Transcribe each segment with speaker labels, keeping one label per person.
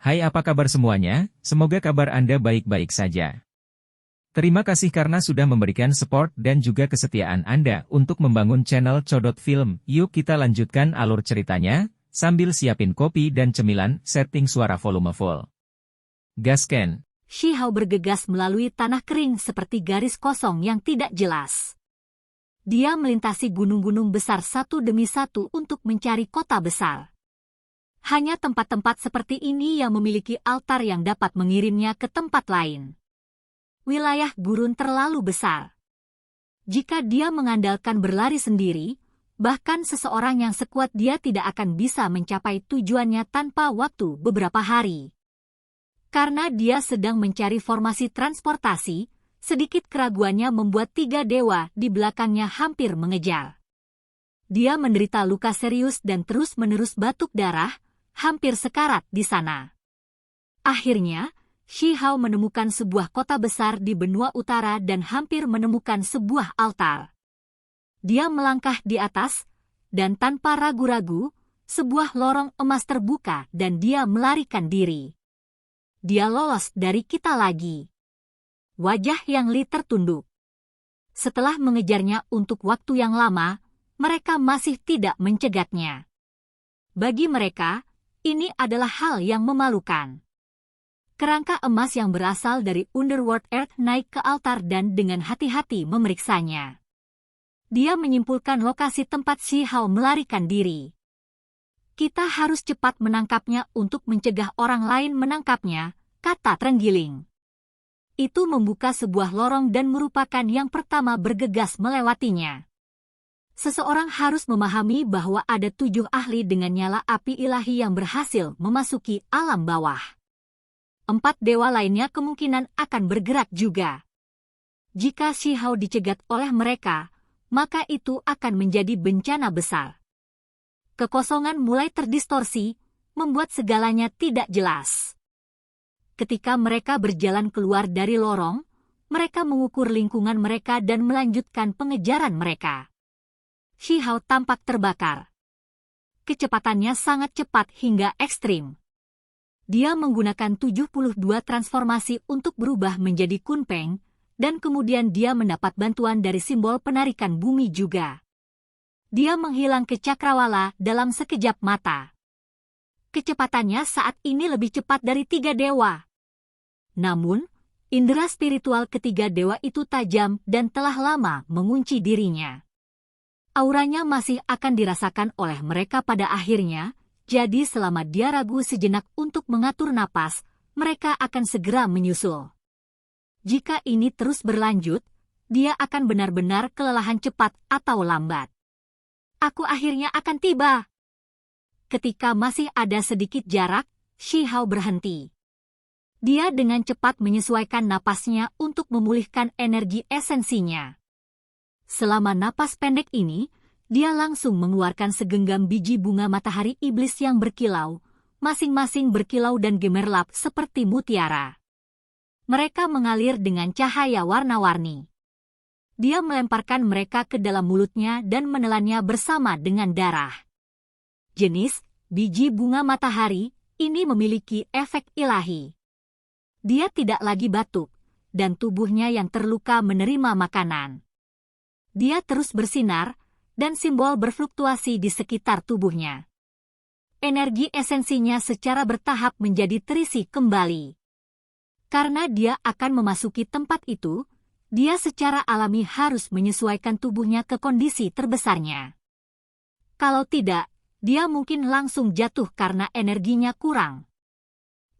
Speaker 1: Hai, apa kabar semuanya? Semoga kabar Anda baik-baik saja. Terima kasih karena sudah memberikan support dan juga kesetiaan Anda untuk membangun channel Codot Film. Yuk kita lanjutkan alur ceritanya, sambil siapin kopi dan cemilan, setting suara volume full. Gasken.
Speaker 2: Shi Hao bergegas melalui tanah kering seperti garis kosong yang tidak jelas. Dia melintasi gunung-gunung besar satu demi satu untuk mencari kota besar. Hanya tempat-tempat seperti ini yang memiliki altar yang dapat mengirimnya ke tempat lain. Wilayah gurun terlalu besar. Jika dia mengandalkan berlari sendiri, bahkan seseorang yang sekuat dia tidak akan bisa mencapai tujuannya tanpa waktu beberapa hari. Karena dia sedang mencari formasi transportasi, sedikit keraguannya membuat 3 dewa di belakangnya hampir mengejar. Dia menderita luka serius dan terus-menerus batuk darah, hampir sekarat di sana. Akhirnya, Shi Hao menemukan sebuah kota besar di benua utara dan hampir menemukan sebuah altar. Dia melangkah di atas, dan tanpa ragu-ragu, sebuah lorong emas terbuka dan dia melarikan diri. Dia lolos dari kita lagi. Wajah Yang Li tertunduk. Setelah mengejarnya untuk waktu yang lama, mereka masih tidak mencegatnya. Bagi mereka, ini adalah hal yang memalukan. Kerangka emas yang berasal dari Underworld Earth naik ke altar dan dengan hati-hati memeriksanya. Dia menyimpulkan lokasi tempat Shi Hao melarikan diri. Kita harus cepat menangkapnya untuk mencegah orang lain menangkapnya, kata Trenggiling. Itu membuka sebuah lorong dan merupakan yang pertama bergegas melewatinya. Seseorang harus memahami bahwa ada 7 ahli dengan nyala api ilahi yang berhasil memasuki alam bawah. 4 dewa lainnya kemungkinan akan bergerak juga. Jika Shi Hao dicegat oleh mereka, maka itu akan menjadi bencana besar. Kekosongan mulai terdistorsi, membuat segalanya tidak jelas. Ketika mereka berjalan keluar dari lorong, mereka mengukur lingkungan mereka dan melanjutkan pengejaran mereka. Shi Hao tampak terbakar. Kecepatannya sangat cepat hingga ekstrim. Dia menggunakan 72 transformasi untuk berubah menjadi kunpeng, dan kemudian dia mendapat bantuan dari simbol penarikan bumi juga. Dia menghilang ke cakrawala dalam sekejap mata. Kecepatannya saat ini lebih cepat dari 3 dewa. Namun, indera spiritual ketiga dewa itu tajam dan telah lama mengunci dirinya. Auranya masih akan dirasakan oleh mereka pada akhirnya, jadi selama dia ragu sejenak untuk mengatur napas, mereka akan segera menyusul. Jika ini terus berlanjut, dia akan benar-benar kelelahan cepat atau lambat. Aku akhirnya akan tiba. Ketika masih ada sedikit jarak, Shi Hao berhenti. Dia dengan cepat menyesuaikan napasnya untuk memulihkan energi esensinya. Selama napas pendek ini, dia langsung mengeluarkan segenggam biji bunga matahari iblis yang berkilau, masing-masing berkilau dan gemerlap seperti mutiara. Mereka mengalir dengan cahaya warna-warni. Dia melemparkan mereka ke dalam mulutnya dan menelannya bersama dengan darah. Jenis biji bunga matahari ini memiliki efek ilahi. Dia tidak lagi batuk, dan tubuhnya yang terluka menerima makanan. Dia terus bersinar, dan simbol berfluktuasi di sekitar tubuhnya. Energi esensinya secara bertahap menjadi terisi kembali. Karena dia akan memasuki tempat itu, dia secara alami harus menyesuaikan tubuhnya ke kondisi terbesarnya. Kalau tidak, dia mungkin langsung jatuh karena energinya kurang.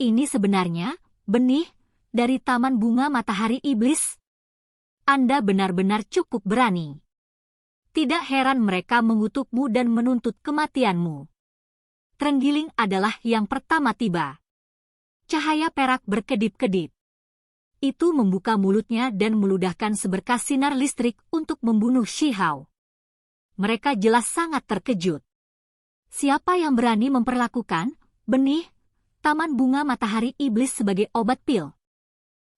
Speaker 2: Ini sebenarnya benih dari Taman Bunga Matahari Iblis. Anda benar-benar cukup berani. Tidak heran mereka mengutukmu dan menuntut kematianmu. Trenggiling adalah yang pertama tiba. Cahaya perak berkedip-kedip. Itu membuka mulutnya dan meludahkan seberkas sinar listrik untuk membunuh Shi Hao. Mereka jelas sangat terkejut. Siapa yang berani memperlakukan benih Taman Bunga Matahari Iblis sebagai obat pil?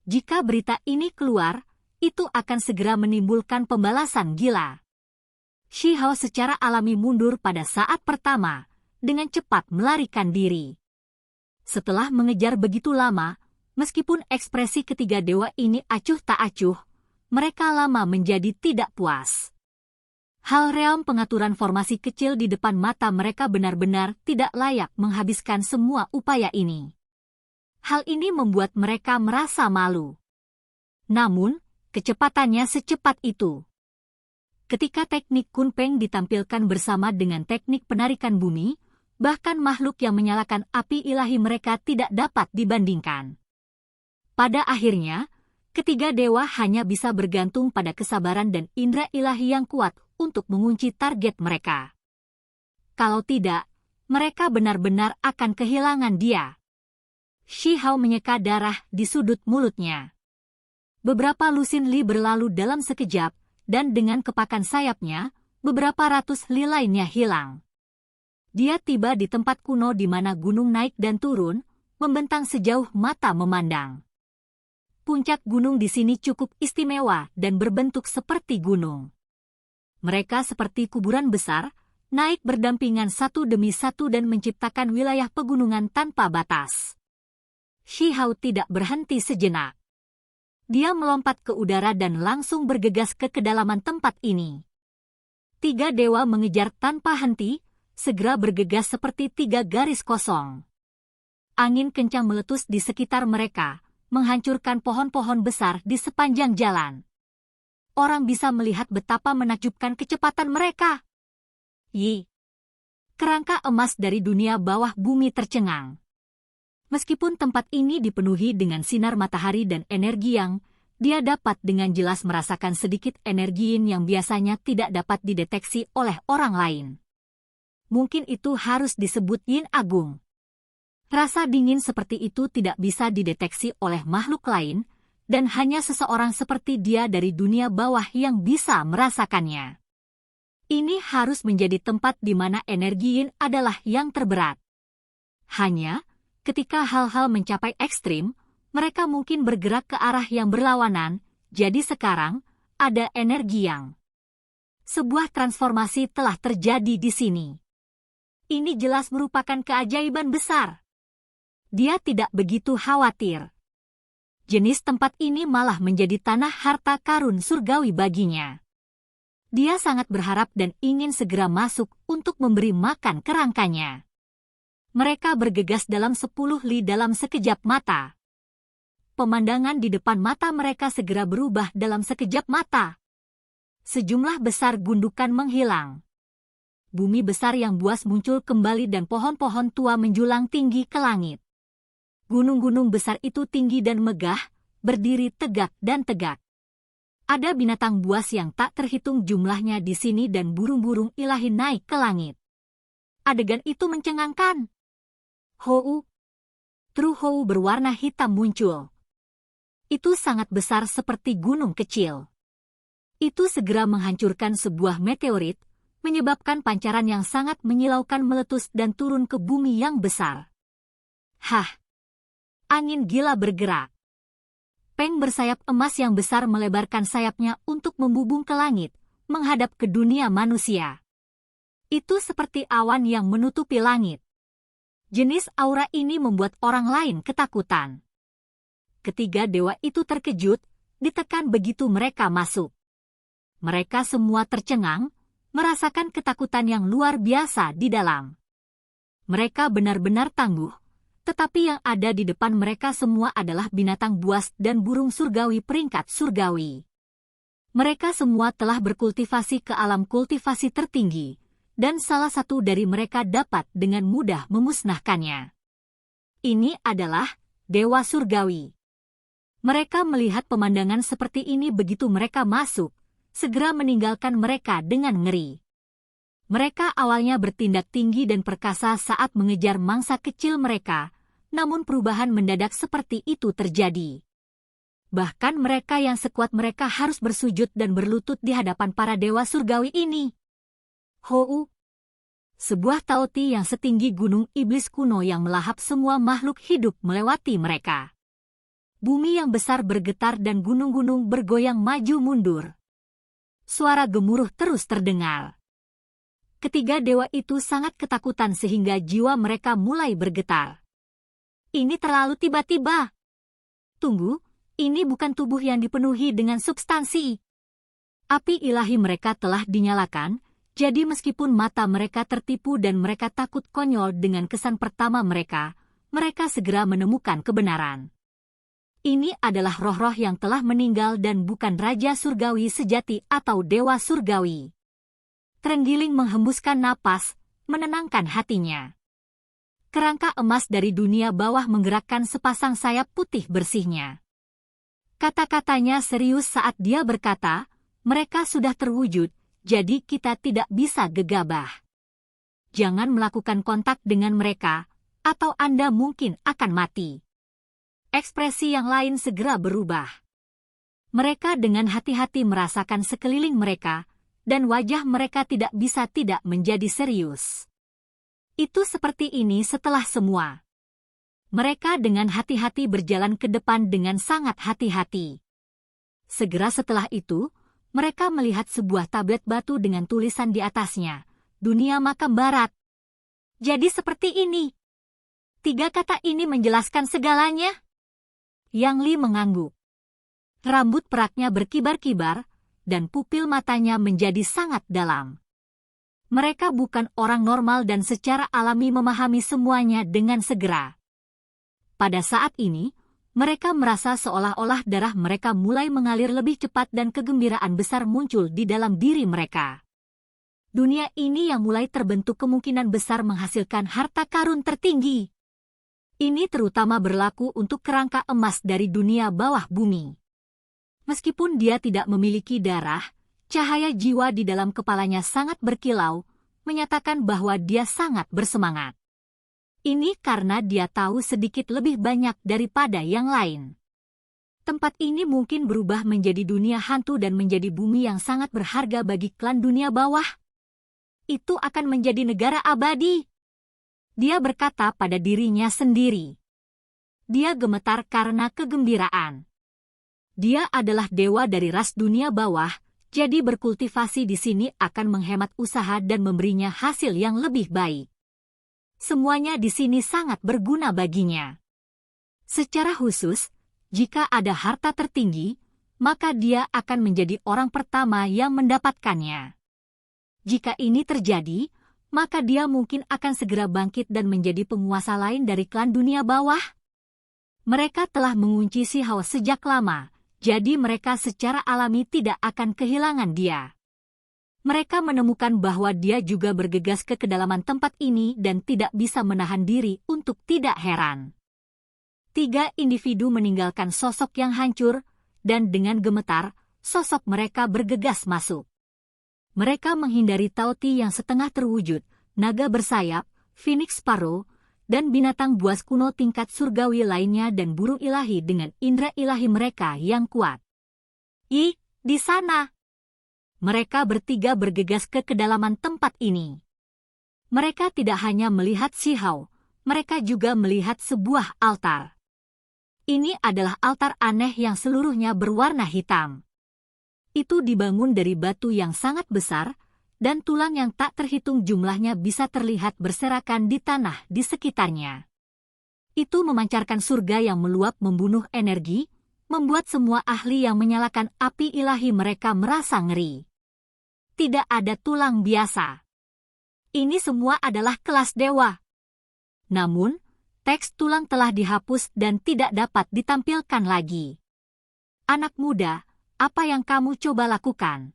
Speaker 2: Jika berita ini keluar, itu akan segera menimbulkan pembalasan gila. Shi Hao secara alami mundur pada saat pertama, dengan cepat melarikan diri. Setelah mengejar begitu lama, meskipun ekspresi ketiga dewa ini acuh tak acuh, mereka lama menjadi tidak puas. Hal realm pengaturan formasi kecil di depan mata mereka benar-benar tidak layak menghabiskan semua upaya ini. Hal ini membuat mereka merasa malu. Namun, kecepatannya secepat itu. Ketika teknik Kunpeng ditampilkan bersama dengan teknik penarikan bumi, bahkan makhluk yang menyalakan api ilahi mereka tidak dapat dibandingkan. Pada akhirnya, ketiga dewa hanya bisa bergantung pada kesabaran dan indera ilahi yang kuat untuk mengunci target mereka. Kalau tidak, mereka benar-benar akan kehilangan dia. Shi Hao menyeka darah di sudut mulutnya. Beberapa lusin li berlalu dalam sekejap, dan dengan kepakan sayapnya, beberapa ratus li lainnya hilang. Dia tiba di tempat kuno di mana gunung naik dan turun, membentang sejauh mata memandang. Puncak gunung di sini cukup istimewa dan berbentuk seperti gunung. Mereka seperti kuburan besar, naik berdampingan satu demi satu dan menciptakan wilayah pegunungan tanpa batas. Shi Hao tidak berhenti sejenak. Dia melompat ke udara dan langsung bergegas ke kedalaman tempat ini. Tiga dewa mengejar tanpa henti, segera bergegas seperti tiga garis kosong. Angin kencang meletus di sekitar mereka, menghancurkan pohon-pohon besar di sepanjang jalan. Orang bisa melihat betapa menakjubkan kecepatan mereka. Yi. Kerangka emas dari dunia bawah bumi tercengang. Meskipun tempat ini dipenuhi dengan sinar matahari dan energi yang, dia dapat dengan jelas merasakan sedikit energi yin yang biasanya tidak dapat dideteksi oleh orang lain. Mungkin itu harus disebut yin agung. Rasa dingin seperti itu tidak bisa dideteksi oleh makhluk lain, dan hanya seseorang seperti dia dari dunia bawah yang bisa merasakannya. Ini harus menjadi tempat di mana energi yin adalah yang terberat. Hanya, ketika hal-hal mencapai ekstrim, mereka mungkin bergerak ke arah yang berlawanan, jadi sekarang, ada energi yang. Sebuah transformasi telah terjadi di sini. Ini jelas merupakan keajaiban besar. Dia tidak begitu khawatir. Jenis tempat ini malah menjadi tanah harta karun surgawi baginya. Dia sangat berharap dan ingin segera masuk untuk memberi makan kerangkanya. Mereka bergegas dalam 10 li dalam sekejap mata. Pemandangan di depan mata mereka segera berubah dalam sekejap mata. Sejumlah besar gundukan menghilang. Bumi besar yang buas muncul kembali dan pohon-pohon tua menjulang tinggi ke langit. Gunung-gunung besar itu tinggi dan megah, berdiri tegak dan tegak. Ada binatang buas yang tak terhitung jumlahnya di sini dan burung-burung ilahi naik ke langit. Adegan itu mencengangkan. Hou. True Hou berwarna hitam muncul. Itu sangat besar seperti gunung kecil. Itu segera menghancurkan sebuah meteorit, menyebabkan pancaran yang sangat menyilaukan meletus dan turun ke bumi yang besar. Hah! Angin gila bergerak. Peng bersayap emas yang besar melebarkan sayapnya untuk membubung ke langit, menghadap ke dunia manusia. Itu seperti awan yang menutupi langit. Jenis aura ini membuat orang lain ketakutan. Ketiga dewa itu terkejut, ditekan begitu mereka masuk. Mereka semua tercengang, merasakan ketakutan yang luar biasa di dalam. Mereka benar-benar tangguh. Tetapi yang ada di depan mereka semua adalah binatang buas dan burung surgawi peringkat surgawi. Mereka semua telah berkultivasi ke alam kultivasi tertinggi, dan salah satu dari mereka dapat dengan mudah memusnahkannya. Ini adalah dewa surgawi. Mereka melihat pemandangan seperti ini begitu mereka masuk, segera meninggalkan mereka dengan ngeri. Mereka awalnya bertindak tinggi dan perkasa saat mengejar mangsa kecil mereka, namun perubahan mendadak seperti itu terjadi. Bahkan mereka yang sekuat mereka harus bersujud dan berlutut di hadapan para dewa surgawi ini. Hou. Sebuah taoti yang setinggi gunung iblis kuno yang melahap semua makhluk hidup melewati mereka. Bumi yang besar bergetar dan gunung-gunung bergoyang maju mundur. Suara gemuruh terus terdengar. Ketiga dewa itu sangat ketakutan sehingga jiwa mereka mulai bergetar. Ini terlalu tiba-tiba. Tunggu, ini bukan tubuh yang dipenuhi dengan substansi. Api ilahi mereka telah dinyalakan, jadi meskipun mata mereka tertipu dan mereka takut konyol dengan kesan pertama mereka segera menemukan kebenaran. Ini adalah roh-roh yang telah meninggal dan bukan Raja Surgawi sejati atau Dewa Surgawi. Terenggiling menghembuskan napas, menenangkan hatinya. Kerangka emas dari dunia bawah menggerakkan sepasang sayap putih bersihnya. Kata-katanya serius saat dia berkata, mereka sudah terwujud, jadi kita tidak bisa gegabah. Jangan melakukan kontak dengan mereka, atau Anda mungkin akan mati. Ekspresi yang lain segera berubah. Mereka dengan hati-hati merasakan sekeliling mereka, dan wajah mereka tidak bisa tidak menjadi serius. Itu seperti ini setelah semua. Mereka dengan hati-hati berjalan ke depan dengan sangat hati-hati. Segera setelah itu, mereka melihat sebuah tablet batu dengan tulisan di atasnya, Dunia Makam Barat. Jadi seperti ini. 3 kata ini menjelaskan segalanya. Yang Li mengangguk. Rambut peraknya berkibar-kibar, dan pupil matanya menjadi sangat dalam. Mereka bukan orang normal dan secara alami memahami semuanya dengan segera. Pada saat ini, mereka merasa seolah-olah darah mereka mulai mengalir lebih cepat dan kegembiraan besar muncul di dalam diri mereka. Dunia ini yang mulai terbentuk kemungkinan besar menghasilkan harta karun tertinggi. Ini terutama berlaku untuk kerangka emas dari dunia bawah bumi. Meskipun dia tidak memiliki darah, cahaya jiwa di dalam kepalanya sangat berkilau, menyatakan bahwa dia sangat bersemangat. Ini karena dia tahu sedikit lebih banyak daripada yang lain. Tempat ini mungkin berubah menjadi dunia hantu dan menjadi bumi yang sangat berharga bagi klan dunia bawah. Itu akan menjadi negara abadi. Dia berkata pada dirinya sendiri. Dia gemetar karena kegembiraan. Dia adalah dewa dari ras dunia bawah, jadi berkultivasi di sini akan menghemat usaha dan memberinya hasil yang lebih baik. Semuanya di sini sangat berguna baginya. Secara khusus, jika ada harta tertinggi, maka dia akan menjadi orang pertama yang mendapatkannya. Jika ini terjadi, maka dia mungkin akan segera bangkit dan menjadi penguasa lain dari klan dunia bawah. Mereka telah mengunci Si Hao sejak lama, jadi mereka secara alami tidak akan kehilangan dia. Mereka menemukan bahwa dia juga bergegas ke kedalaman tempat ini dan tidak bisa menahan diri untuk tidak heran. 3 individu meninggalkan sosok yang hancur, dan dengan gemetar, sosok mereka bergegas masuk. Mereka menghindari Tauti yang setengah terwujud, naga bersayap, Phoenix Sparrow, dan binatang buas kuno tingkat surgawi lainnya dan burung ilahi dengan indera ilahi mereka yang kuat. Di sana! Mereka bertiga bergegas ke kedalaman tempat ini. Mereka tidak hanya melihat Si Hao, mereka juga melihat sebuah altar. Ini adalah altar aneh yang seluruhnya berwarna hitam. Itu dibangun dari batu yang sangat besar, dan tulang yang tak terhitung jumlahnya bisa terlihat berserakan di tanah di sekitarnya. Itu memancarkan surga yang meluap membunuh energi, membuat semua ahli yang menyalakan api ilahi mereka merasa ngeri. Tidak ada tulang biasa. Ini semua adalah kelas dewa. Namun, teks tulang telah dihapus dan tidak dapat ditampilkan lagi. Anak muda, apa yang kamu coba lakukan?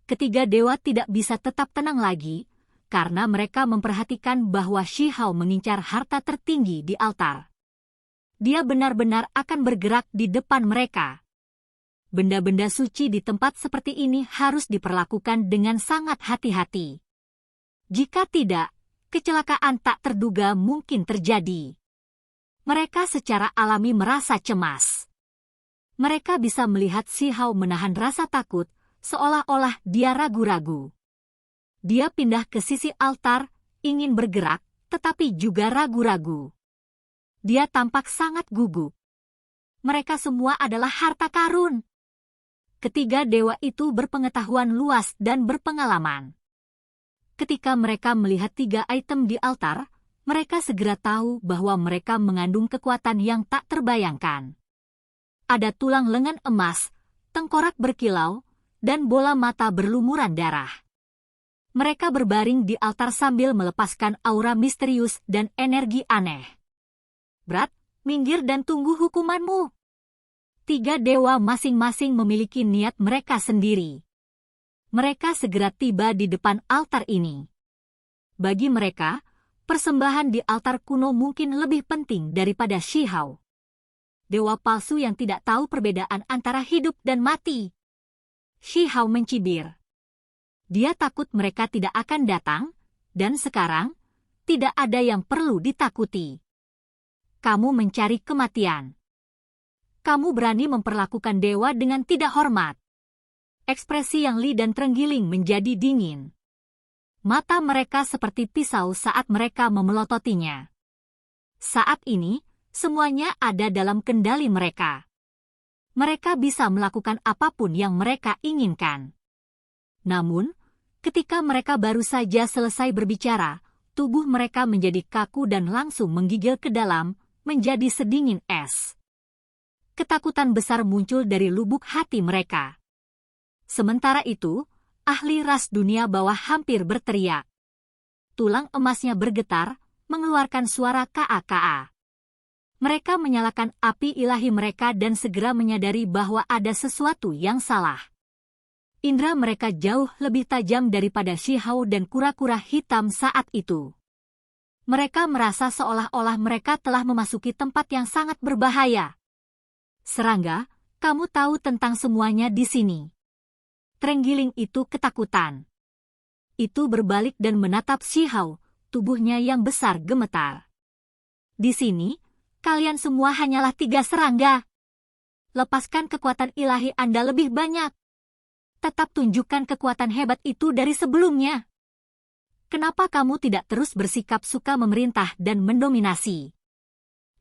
Speaker 2: Ketiga dewa tidak bisa tetap tenang lagi, karena mereka memperhatikan bahwa Si Hao mengincar harta tertinggi di altar. Dia benar-benar akan bergerak di depan mereka. Benda-benda suci di tempat seperti ini harus diperlakukan dengan sangat hati-hati. Jika tidak, kecelakaan tak terduga mungkin terjadi. Mereka secara alami merasa cemas. Mereka bisa melihat Si Hao menahan rasa takut, seolah-olah dia ragu-ragu. Dia pindah ke sisi altar, ingin bergerak, tetapi juga ragu-ragu. Dia tampak sangat gugup. Mereka semua adalah harta karun. Ketiga dewa itu berpengetahuan luas dan berpengalaman. Ketika mereka melihat 3 item di altar, mereka segera tahu bahwa mereka mengandung kekuatan yang tak terbayangkan. Ada tulang lengan emas, tengkorak berkilau, dan bola mata berlumuran darah. Mereka berbaring di altar sambil melepaskan aura misterius dan energi aneh. Brat, minggir dan tunggu hukumanmu. 3 dewa masing-masing memiliki niat mereka sendiri. Mereka segera tiba di depan altar ini. Bagi mereka, persembahan di altar kuno mungkin lebih penting daripada Shihao. Dewa palsu yang tidak tahu perbedaan antara hidup dan mati. Shihao mencibir. Dia takut mereka tidak akan datang, dan sekarang, tidak ada yang perlu ditakuti. Kamu mencari kematian. Kamu berani memperlakukan dewa dengan tidak hormat. Ekspresi Yang Li dan Trenggiling menjadi dingin. Mata mereka seperti pisau saat mereka memelototinya. Saat ini, semuanya ada dalam kendali mereka. Mereka bisa melakukan apapun yang mereka inginkan. Namun, ketika mereka baru saja selesai berbicara, tubuh mereka menjadi kaku dan langsung menggigil ke dalam, menjadi sedingin es. Ketakutan besar muncul dari lubuk hati mereka. Sementara itu, ahli ras dunia bawah hampir berteriak. Tulang emasnya bergetar, mengeluarkan suara kaa-kaa. Mereka menyalakan api ilahi mereka dan segera menyadari bahwa ada sesuatu yang salah. Indra mereka jauh lebih tajam daripada Shihao dan kura-kura hitam saat itu. Mereka merasa seolah-olah mereka telah memasuki tempat yang sangat berbahaya. Serangga, kamu tahu tentang semuanya di sini. Trenggiling itu ketakutan. Itu berbalik dan menatap Shihao, tubuhnya yang besar gemetar. Di sini, kalian semua hanyalah 3 serangga. Lepaskan kekuatan ilahi Anda lebih banyak. Tetap tunjukkan kekuatan hebat itu dari sebelumnya. Kenapa kamu tidak terus bersikap suka memerintah dan mendominasi?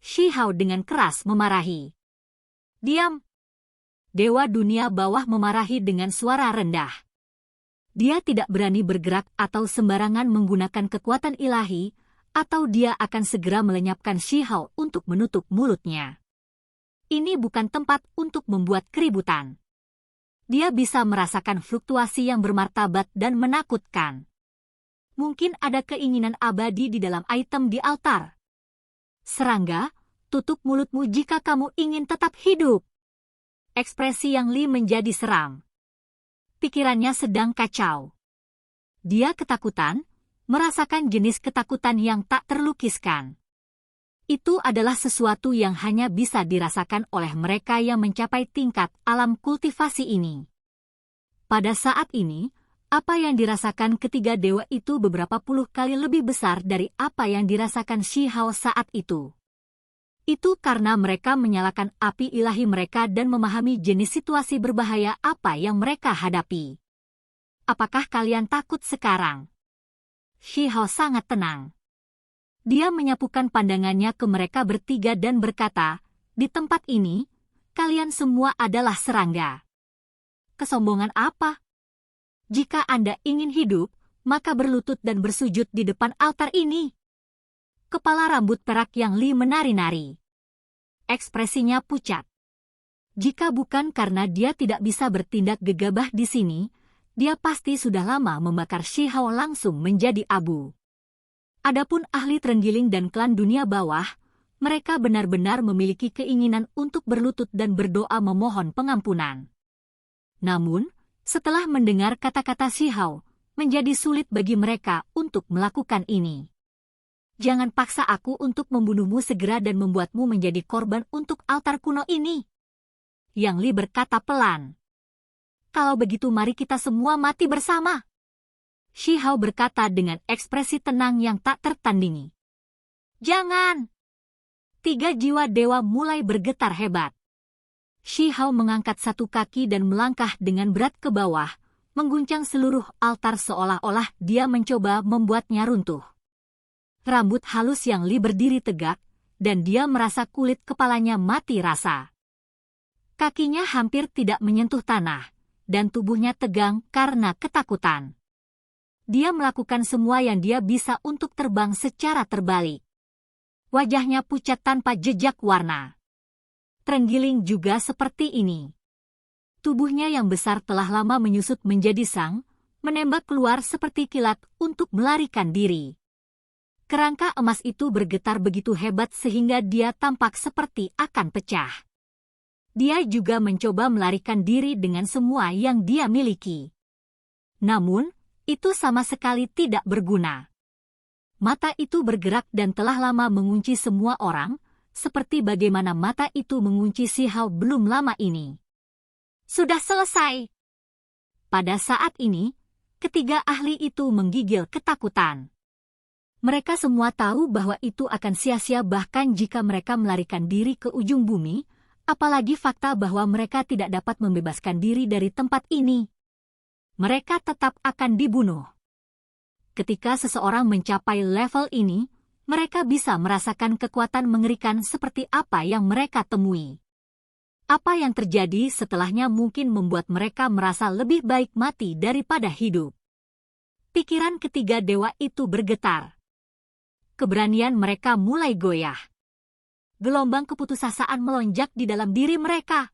Speaker 2: Shihao dengan keras memarahi. Diam! Dewa dunia bawah memarahi dengan suara rendah. Dia tidak berani bergerak atau sembarangan menggunakan kekuatan ilahi, atau dia akan segera melenyapkan Shihao untuk menutup mulutnya. Ini bukan tempat untuk membuat keributan. Dia bisa merasakan fluktuasi yang bermartabat dan menakutkan. Mungkin ada keinginan abadi di dalam item di altar. Serangga, tutup mulutmu jika kamu ingin tetap hidup. Ekspresi Yang Li menjadi seram. Pikirannya sedang kacau. Dia ketakutan, merasakan jenis ketakutan yang tak terlukiskan. Itu adalah sesuatu yang hanya bisa dirasakan oleh mereka yang mencapai tingkat alam kultivasi ini. Pada saat ini, apa yang dirasakan ketiga dewa itu beberapa puluh kali lebih besar dari apa yang dirasakan Shihao saat itu. Itu karena mereka menyalakan api ilahi mereka dan memahami jenis situasi berbahaya apa yang mereka hadapi. Apakah kalian takut sekarang? Shihao sangat tenang. Dia menyapukan pandangannya ke mereka bertiga dan berkata, di tempat ini, kalian semua adalah serangga. Kesombongan apa? Jika Anda ingin hidup, maka berlutut dan bersujud di depan altar ini. Kepala rambut perak Yang Li menari-nari. Ekspresinya pucat. Jika bukan karena dia tidak bisa bertindak gegabah di sini, dia pasti sudah lama membakar Shihao langsung menjadi abu. Adapun ahli Trenggiling dan klan dunia bawah, mereka benar-benar memiliki keinginan untuk berlutut dan berdoa memohon pengampunan. Namun, setelah mendengar kata-kata Shihao, menjadi sulit bagi mereka untuk melakukan ini. Jangan paksa aku untuk membunuhmu segera dan membuatmu menjadi korban untuk altar kuno ini. Yang Li berkata pelan. Kalau begitu mari kita semua mati bersama. Shihao berkata dengan ekspresi tenang yang tak tertandingi. Jangan! 3 jiwa dewa mulai bergetar hebat. Shihao mengangkat satu kaki dan melangkah dengan berat ke bawah, mengguncang seluruh altar seolah-olah dia mencoba membuatnya runtuh. Rambut halus Yang Li berdiri tegak, dan dia merasa kulit kepalanya mati rasa. Kakinya hampir tidak menyentuh tanah, dan tubuhnya tegang karena ketakutan. Dia melakukan semua yang dia bisa untuk terbang secara terbalik. Wajahnya pucat tanpa jejak warna. Terenggiling juga seperti ini. Tubuhnya yang besar telah lama menyusut menjadi sang, menembak keluar seperti kilat untuk melarikan diri. Kerangka emas itu bergetar begitu hebat sehingga dia tampak seperti akan pecah. Dia juga mencoba melarikan diri dengan semua yang dia miliki. Namun, itu sama sekali tidak berguna. Mata itu bergerak dan telah lama mengunci semua orang, seperti bagaimana mata itu mengunci si Hao belum lama ini. Sudah selesai. Pada saat ini, ketiga ahli itu menggigil ketakutan. Mereka semua tahu bahwa itu akan sia-sia bahkan jika mereka melarikan diri ke ujung bumi, apalagi fakta bahwa mereka tidak dapat membebaskan diri dari tempat ini. Mereka tetap akan dibunuh. Ketika seseorang mencapai level ini, mereka bisa merasakan kekuatan mengerikan seperti apa yang mereka temui. Apa yang terjadi setelahnya mungkin membuat mereka merasa lebih baik mati daripada hidup. Pikiran ketiga dewa itu bergetar. Keberanian mereka mulai goyah. Gelombang keputusasaan melonjak di dalam diri mereka.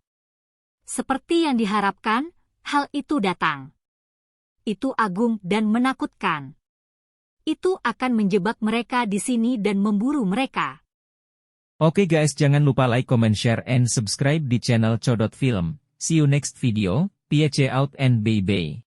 Speaker 2: Seperti yang diharapkan, hal itu datang. Itu agung dan menakutkan. Itu akan menjebak mereka di sini dan memburu mereka.
Speaker 1: Oke guys, jangan lupa like, comment, share, and subscribe di channel Codot Film. See you next video, peace out and bye-bye.